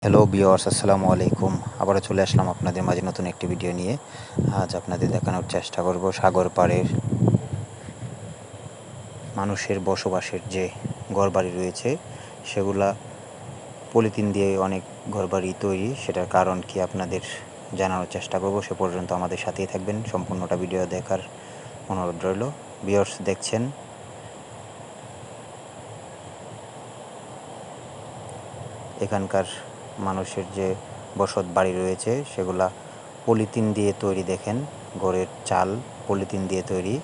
Hello viewers, আসসালামু আলাইকুম। আবারও চলে আসলাম আপনাদের মাঝে নতুন একটি ভিডিও নিয়ে। আজ আপনাদের দেখানোর চেষ্টা করব সাগর পাড়ের মানুষের বসবাসের যে ঘরবাড়ি রয়েছে সেগুলা পলিথিন দিয়ে অনেক ঘরবাড়ি তৈরি। সেটার কারণ কি আপনাদের জানানোর চেষ্টা করব। সে পর্যন্ত আমাদের সাথেই থাকবেন। সম্পূর্ণটা ভিডিও দেখার অনুরোধ রইল। ভিউয়ার্স, দেখছেন এখানকার মানুষের যে বসত বাড়ি রয়েছে সেগুলা পলিথিন দিয়ে তৈরি। দেখেন, ঘরের চাল পলিথিন দিয়ে তৈরি।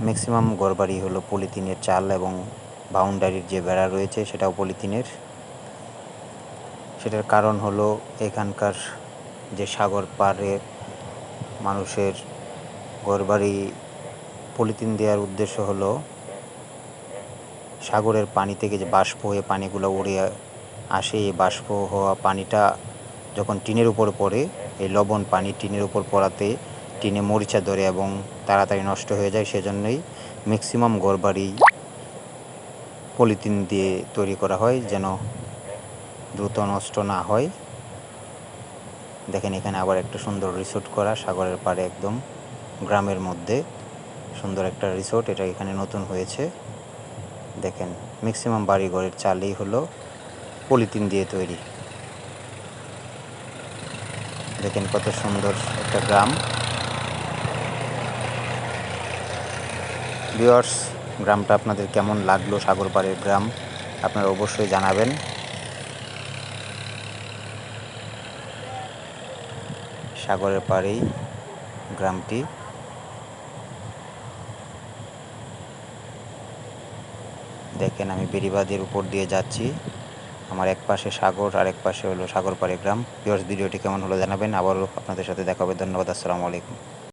ম্যাক্সিমাম ঘরবাড়ি হলো পলিথিনের চাল এবং বাউন্ডারির যে বেড়া রয়েছে সেটাও পলিথিনের। সেটার কারণ হলো এখানকার যে সাগর পাড়ে মানুষের ঘরবাড়ি পলিথিন দেওয়ার উদ্দেশ্য হলো সাগরের পানি থেকে যে বাষ্প হয়ে পানিগুলো উড়ে আসে, এই বাষ্প হওয়া পানিটা যখন টিনের উপর পড়ে, এই লবণ পানি টিনের উপর পড়াতে টিনে মরিচা ধরে এবং তাড়াতাড়ি নষ্ট হয়ে যায়। সেজন্যই ম্যাক্সিমাম ঘরবাড়ি পলিথিন দিয়ে তৈরি করা হয় যেন দ্রুত নষ্ট না হয়। দেখেন, এখানে আবার একটা সুন্দর রিসোর্ট করা সাগরের পাড়ে, একদম গ্রামের মধ্যে সুন্দর একটা রিসোর্ট। এটা এখানে নতুন হয়েছে। দেখেন, ম্যাক্সিমাম বাড়িঘরের চালই হলো পলিথিন দিয়ে তৈরি। দেখেন কত সুন্দর একটা গ্রাম। ভিউয়ার্স, গ্রামটা আপনাদের কেমন লাগলো? সাগর পাড়ের গ্রাম আপনারা অবশ্যই জানাবেন। সাগরের পাড়েই গ্রামটি। দেখেন, আমি বেড়িবাঁধের উপর দিয়ে যাচ্ছি। আমার এক পাশে সাগর আর এক পাশে হলো সাগর পাড়ে গ্রাম। ভিউয়ার্স, ভিডিওটি কেমন হলো জানাবেন। আবারও আপনাদের সাথে দেখা হবে। ধন্যবাদ। আসসালামু আলাইকুম।